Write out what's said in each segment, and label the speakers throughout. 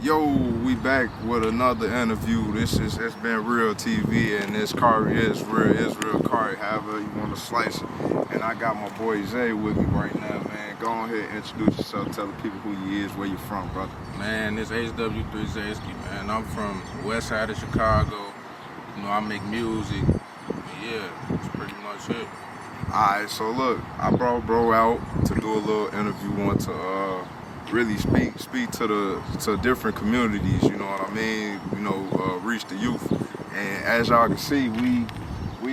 Speaker 1: Yo, we back with another interview. It's been real TV, and this car is real car. However you want to slice it. And I got my boy Zay with me right now, man. Go on ahead, introduce yourself, tell the people who you is, where you from, brother.
Speaker 2: Man, it's HW3 Zayskii, man. I'm from the west side of Chicago. You know, I make music. Yeah, that's pretty much it.
Speaker 1: Alright, so look, I brought bro out to do a little interview, want to really speak to different communities, you know what I mean? You know, reach the youth. And as y'all can see, we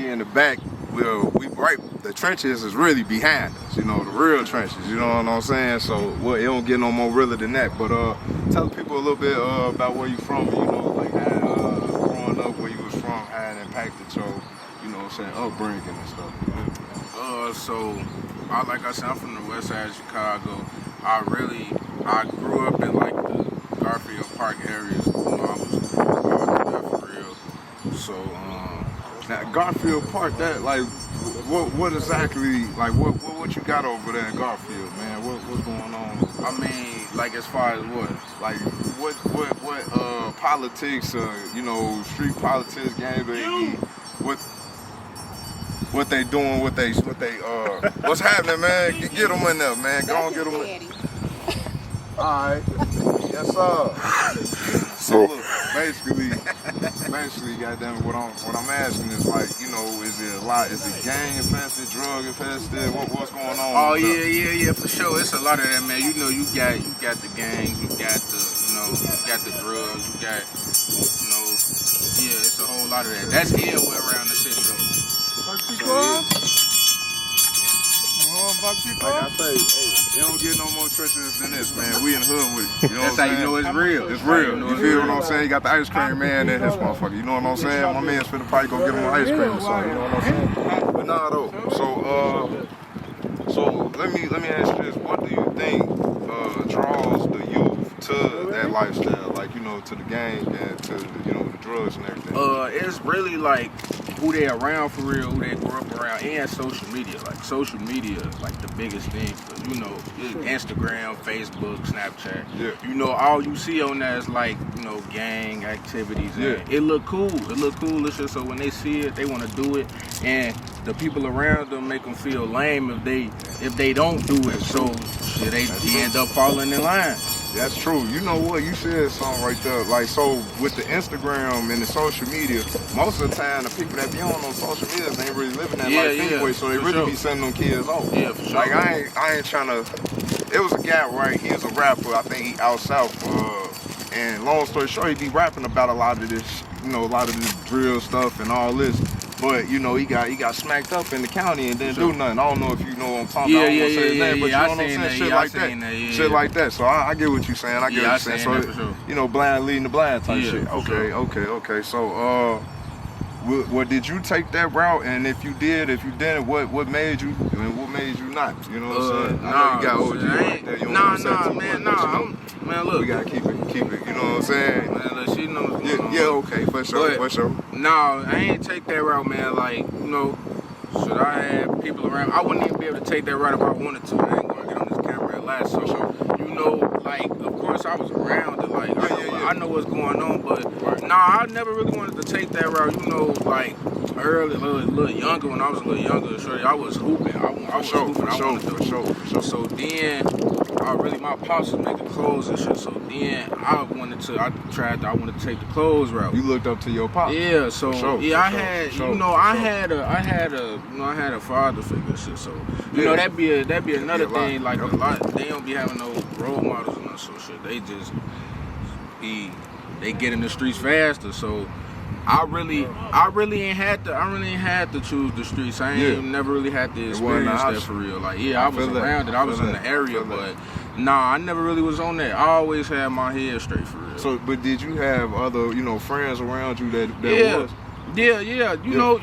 Speaker 1: in the back. We right. The trenches is really behind us, you know, the real trenches. You know what I'm saying? So it don't get no more realer than that. But tell people a little bit about where you from. You know, like how growing up, where you was from, how it impacted your, you know what I'm saying, upbringing and stuff.
Speaker 2: So, like I said, I'm from the west side of Chicago. I grew up in like the Garfield Park areas. You know, I was there for real. So,
Speaker 1: Now Garfield Park, that like, what exactly, like what you got over there in Garfield, man? What's going on?
Speaker 2: I mean, like as far as what?
Speaker 1: Like what politics, you know, street politics, gang banging, what they doing, what's happening, man? Get them in there, man. Go on, get them in. All right, yes sir. So look, basically, goddamn, what I'm asking is like, you know, is it gang infested, drug infested? What's going on?
Speaker 2: Oh yeah, for sure. It's a lot of that, man. You know, you got the gangs, you got the, you know, you got the drugs, you got, you know, yeah, it's a whole lot of that. That's everywhere around the city though.
Speaker 1: Like I say, hey, you don't get no more treacherous than this, man. We in the hood with it. You know
Speaker 2: That's
Speaker 1: what I'm
Speaker 2: how you
Speaker 1: saying?
Speaker 2: know it's real.
Speaker 1: It's real. You feel what I'm saying? You got the ice cream man in his motherfucker. You know what I'm saying? My man's finna probably go get him an ice cream or something. You know what I'm saying? But nah, though. So let me ask you this: what do you think draws the youth to that lifestyle? Like, you know, to the gang and to, you know, the drugs and everything.
Speaker 2: It's really like who they around for real, who they grew up around, and social media. Like social media is like the biggest thing. Cause, you know, Instagram, Facebook, Snapchat.
Speaker 1: Yeah.
Speaker 2: You know, all you see on that is like, you know, gang activities. And
Speaker 1: Yeah.
Speaker 2: it look cool. It look cool. It's just so when they see it, they want to do it, and the people around them make them feel lame if they don't do it. So shit, they end up falling in line.
Speaker 1: That's true. You know what? You said something right there. Like, so with the Instagram and the social media, most of the time the people that be on those social media they ain't really living that life anyway. So they really be sending them kids off.
Speaker 2: Yeah, for sure.
Speaker 1: Like I ain't trying to. It was a guy, right? He was a rapper. I think he out south. And long story short, he be rapping about a lot of this, you know, a lot of this drill stuff and all this. But you know, he got smacked up in the county and didn't do nothing. I don't know if you know what I'm talking about. I don't want to say his name, but you know what I'm saying? Shit like that. Shit like that. So I get what you're saying. I get what you're saying. So
Speaker 2: for sure.
Speaker 1: you know, blind leading the blind type
Speaker 2: Yeah,
Speaker 1: shit.
Speaker 2: for
Speaker 1: Okay. So what did you take that route? And if you didn't, what made you? And what made you not? You know what I'm saying? I know you got OG right there. You don't want to say too much,
Speaker 2: man, look.
Speaker 1: We gotta keep it. You know what I'm saying?
Speaker 2: Man, look, she knows what's going on.
Speaker 1: Yeah, okay, for sure.
Speaker 2: No, I ain't take that route, man. Like, you know, should I have people around? I wouldn't even be able to take that route if I wanted to. I ain't gonna get on this camera at last. So, you know, like, of course I was around it. Like, I know what's going on, but nah, I never really wanted to take that route. You know, like early, a little younger. When I was a little younger, sure, I was hooping. I was hooping. I wanted to hoop. So then, my pops was making clothes and shit. So then I wanted to take the clothes route.
Speaker 1: You looked up to your pops.
Speaker 2: Yeah, so I had a father figure and shit. So you know that'd be another thing. Like a lot, they don't be having no role models and that sort of shit. They get in the streets faster. So I really ain't had to choose the streets. I ain't never really had to experience that for real. Like, I was around it. I was in the area, but nah, I never really was on that. I always had my head straight for real.
Speaker 1: So, but did you have other, you know, friends around you that was?
Speaker 2: Yeah. You know,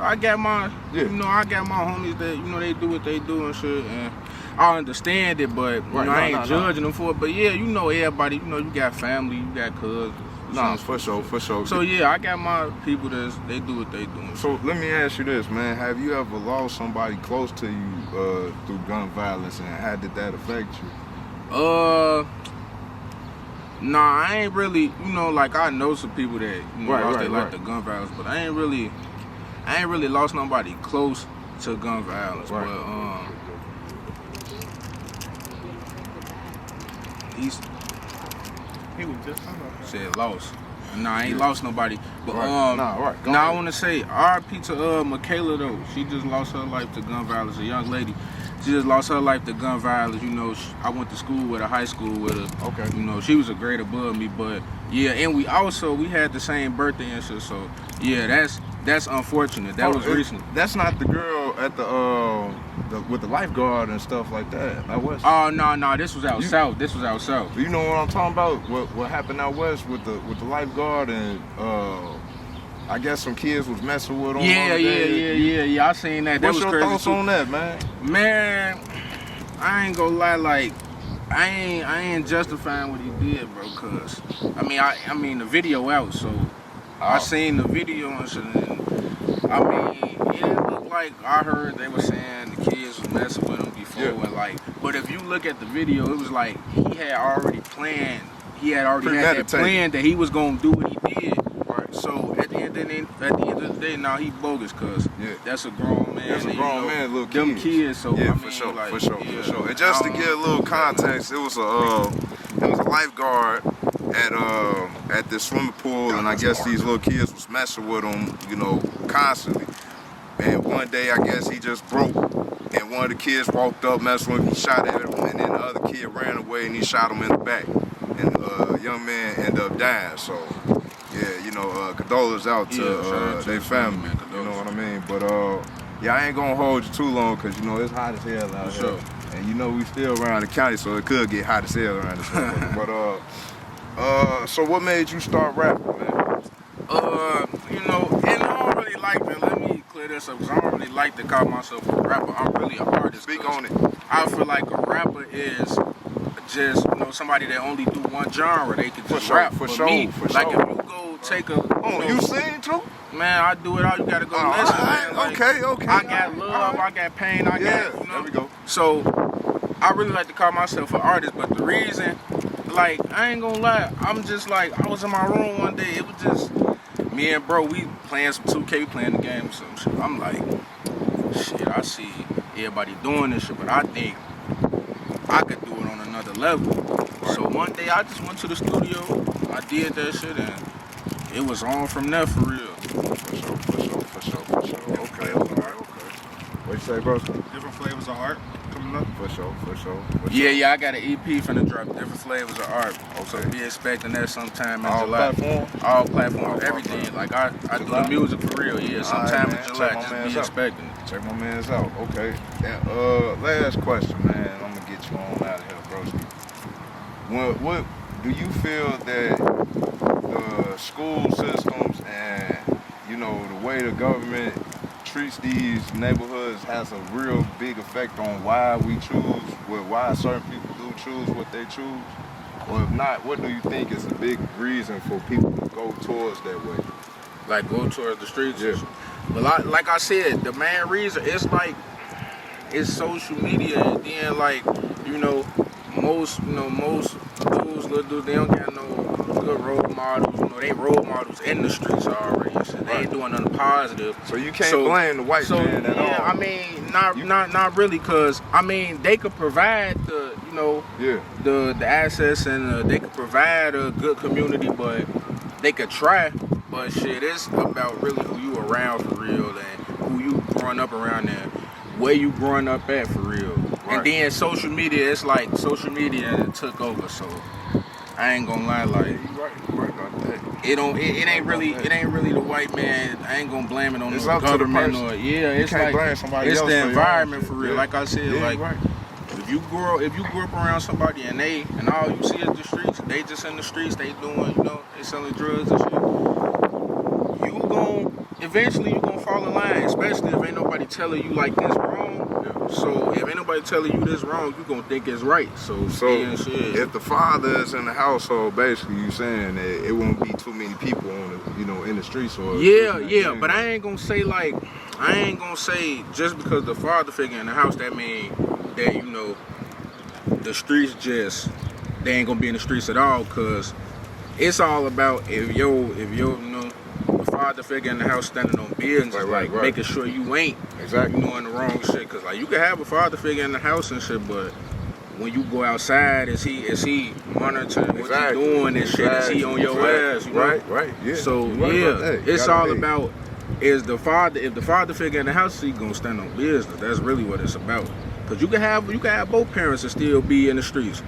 Speaker 2: I got my homies that, you know, they do what they do and shit, and I understand it, but you know, I ain't judging them for it. But yeah, you know, everybody, you know, you got family, you got cousins.
Speaker 1: Nah, for sure.
Speaker 2: So yeah, I got my people they do what they do.
Speaker 1: So let me ask you this, man. Have you ever lost somebody close to you through gun violence, and how did that affect you?
Speaker 2: Nah, I ain't really, like I know some people that lost their life to gun violence, but I ain't really lost nobody close to gun violence.
Speaker 1: Right.
Speaker 2: But
Speaker 3: He was just
Speaker 2: said lost. Nah, I ain't lost nobody. But
Speaker 1: right.
Speaker 2: I want to say R.I.P. to Michaela though. She just lost her life to gun violence. A young lady. She just lost her life to gun violence. I went to school with her, high school with her.
Speaker 1: Okay.
Speaker 2: She was a grade above me, but yeah, and we had the same birthday and shit. So yeah, that's unfortunate. That was recent.
Speaker 1: That's not the girl at with the lifeguard and stuff like that. Out west.
Speaker 2: Oh no, this was out south. This was out south.
Speaker 1: You know what I'm talking about? What happened out west with the lifeguard and I guess some kids was messing with him.
Speaker 2: Yeah. I seen that.
Speaker 1: What's
Speaker 2: that was
Speaker 1: your
Speaker 2: crazy
Speaker 1: thoughts
Speaker 2: too.
Speaker 1: on that, man?
Speaker 2: Man, I ain't gonna lie, like I ain't justifying what he did, bro. Cause I mean the video out, so I seen the video and shit. And, I mean, it looked like I heard they were saying the kids was messing with him before, and but if you look at the video, it was like he had already planned. He had already had that plan that he was gonna do what he did. Right. So at the end of the day, now he bogus, cause that's a grown man.
Speaker 1: That's a grown man, little
Speaker 2: them kids. So
Speaker 1: yeah,
Speaker 2: I mean,
Speaker 1: for sure.
Speaker 2: Yeah,
Speaker 1: And just to give a little context, it was a lifeguard at this swimming pool, and I guess these little kids was messing with him, constantly. And one day, I guess he just broke, and one of the kids walked up, messed with him, he shot at him, and then the other kid ran away, and he shot him in the back. And the young man ended up dying, so, yeah, condolences out to their family, man. You know what I mean? But, yeah, I ain't gonna hold you too long, because, it's hot as hell out here. And, we still around the county, so it could get hot as hell around this motherfucker. But, so what made you start rapping, man?
Speaker 2: And I don't really like to, let me clear this up, because I don't really like to call myself a rapper. I'm really an artist.
Speaker 1: Speak on it.
Speaker 2: I feel like a rapper is just, somebody that only do one genre. They can just rap.
Speaker 1: For
Speaker 2: But
Speaker 1: sure.
Speaker 2: if you go take a...
Speaker 1: you sing too?
Speaker 2: Man, I do it all. You gotta go listen, man. Like,
Speaker 1: Okay.
Speaker 2: I got love, I got pain, I got,
Speaker 1: there we go.
Speaker 2: So, I really like to call myself an artist, but the reason, like, I ain't gonna lie, I'm just like, I was in my room one day, it was just, me and bro, we playing some 2K, we playing the game or some shit. I'm like, shit, I see everybody doing this shit, but I think I could do it on another level. So one day I just went to the studio, I did that shit, and it was on from there for real.
Speaker 1: For sure. Okay. What you say, bro?
Speaker 3: different flavors of art coming up.
Speaker 1: For sure.
Speaker 2: Yeah, I got an EP finna drop, different flavors of art. So be expecting that sometime in July. All platforms, everything. Like I do the music for real, sometime in July. Just be expecting it.
Speaker 1: Check my mans out. Okay. And last question, man. I'm gonna get you on out of here, broski. What do you feel that the school systems and the way the government treats these neighborhoods has a real big effect on why we choose, why certain people do choose what they choose? Or if not, what do you think is a big reason for people to go towards that way?
Speaker 2: Like go towards the streets?
Speaker 1: Yeah.
Speaker 2: But like I said, the main reason, it's social media, and then most little dudes, they don't got no good role models. They role models in the streets already. So they ain't doing nothing positive.
Speaker 1: So you can't blame the white man at all.
Speaker 2: Yeah, I mean, not really, cause they could provide the access, and they could provide a good community, but they could try. But shit, it's about really who you around for real, and who you growing up around, and where you growing up at for real.
Speaker 1: Right.
Speaker 2: And then social media, it's like social media took over. So I ain't gonna lie, like it ain't really the white man. I ain't gonna blame it on the government or it's like it's the environment for real. Yeah. Like I said, if you grew up around somebody and all you see is the streets, they just in the streets, they doing, they selling drugs and shit. Eventually you gonna fall in line, especially if ain't nobody telling you like this wrong. Yeah. So if ain't nobody telling you this wrong, you gonna think it's right. So
Speaker 1: if the father is in the household, basically you saying that it won't be too many people on the, in the streets or
Speaker 2: but I ain't gonna say just because the father figure in the house that mean that the streets just they ain't gonna be in the streets at all. Cause it's all about if yo, you know, the father figure in the house standing on business,
Speaker 1: Right.
Speaker 2: making sure you ain't
Speaker 1: Exactly.
Speaker 2: doing the wrong shit. Cause like you can have a father figure in the house and shit, but when you go outside, is he monitoring what you doing and shit? Is he on your ass? You know?
Speaker 1: Right. Yeah.
Speaker 2: So
Speaker 1: You right about that. You
Speaker 2: it's
Speaker 1: gotta
Speaker 2: all
Speaker 1: be.
Speaker 2: about if the father figure in the house, he gonna stand on business. That's really what it's about. Cause you can have both parents and still be in the streets.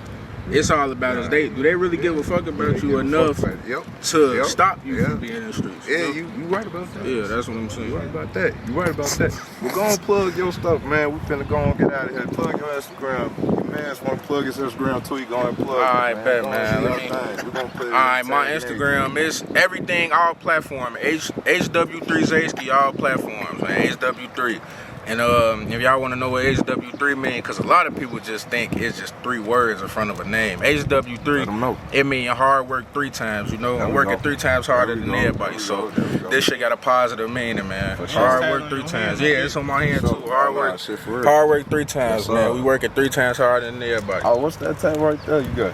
Speaker 2: It's all about is do they really give a fuck about you enough to stop you from being in the streets?
Speaker 1: Yeah,
Speaker 2: you know?
Speaker 1: you right about that.
Speaker 2: Yeah, that's what I'm saying.
Speaker 1: You right about that. Well, go on plug your stuff, man. We finna go on get out of here. Plug your Instagram. Your man's wanna plug his Instagram too. You go and plug.
Speaker 2: All right,
Speaker 1: it,
Speaker 2: bet, man.
Speaker 1: We gonna put it
Speaker 2: All right,
Speaker 1: in
Speaker 2: my
Speaker 1: the tag and
Speaker 2: Instagram is everything, all platform. HW3 Zayskii, all platforms, man. HW3. And if y'all want to know what HW3 mean, because a lot of people just think it's just 3 words in front of a name.
Speaker 1: Let 'em
Speaker 2: HW3,
Speaker 1: know.
Speaker 2: it mean hard work 3 times, you know.
Speaker 1: There
Speaker 2: I'm
Speaker 1: we
Speaker 2: working
Speaker 1: go.
Speaker 2: 3 times harder
Speaker 1: There we
Speaker 2: than
Speaker 1: go.
Speaker 2: everybody.
Speaker 1: There
Speaker 2: So
Speaker 1: we go. There we go.
Speaker 2: this shit got a positive meaning, man.
Speaker 1: For sure.
Speaker 2: Hard
Speaker 3: Tag
Speaker 2: work
Speaker 3: on
Speaker 2: 3
Speaker 3: your
Speaker 2: times.
Speaker 3: hand.
Speaker 2: Yeah, it's on my hand
Speaker 1: For
Speaker 2: too.
Speaker 1: sure.
Speaker 2: Hard
Speaker 1: All
Speaker 2: work.
Speaker 1: right, shit for real.
Speaker 2: Hard work 3 times,
Speaker 1: Yes,
Speaker 2: man.
Speaker 1: sir.
Speaker 2: We working 3 times harder than everybody.
Speaker 1: Oh, what's that tag right there? You got?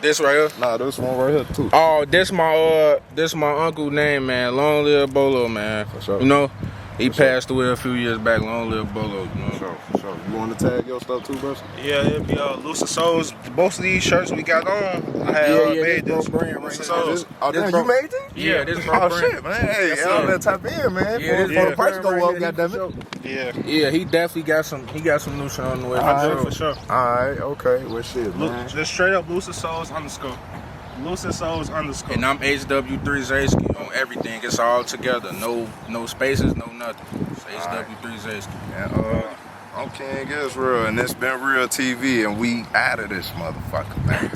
Speaker 2: This right here.
Speaker 1: Nah, this one right here too.
Speaker 2: Oh, this my uncle name, man. Long live Bolo, man.
Speaker 1: For sure.
Speaker 2: You know, he
Speaker 1: For sure.
Speaker 2: passed away a few years back. Long live Bolo. You know?
Speaker 1: For sure. You want to tag your stuff too, bro?
Speaker 3: Yeah, it'll be Luci Souls. Most of these shirts we got on, I had made
Speaker 2: this
Speaker 3: this.
Speaker 2: bro brand right
Speaker 3: Luci
Speaker 2: here.
Speaker 3: Souls.
Speaker 1: Oh,
Speaker 2: This
Speaker 1: damn,
Speaker 2: bro-
Speaker 1: you made this?
Speaker 2: Yeah, this bro
Speaker 1: Oh
Speaker 2: brand.
Speaker 1: shit, man! Hey,
Speaker 2: Yes,
Speaker 1: y'all
Speaker 2: sir.
Speaker 1: better tap in, man.
Speaker 2: Yeah,
Speaker 1: Before the price go up,
Speaker 2: goddamn
Speaker 1: goddammit.
Speaker 3: Yeah,
Speaker 2: Yeah, he definitely got some. He got some new shit on the way.
Speaker 3: for sure.
Speaker 1: All right, okay. Well, shit, man.
Speaker 3: Just straight up Luci Souls _. Luci Souls _.
Speaker 2: And I'm HW3 Zayskii on everything. It's all together. No spaces, no nothing. It's HW3 Zayskii.
Speaker 1: And I'm King Israel, and it's been Real TV, and we out of this motherfucker, man.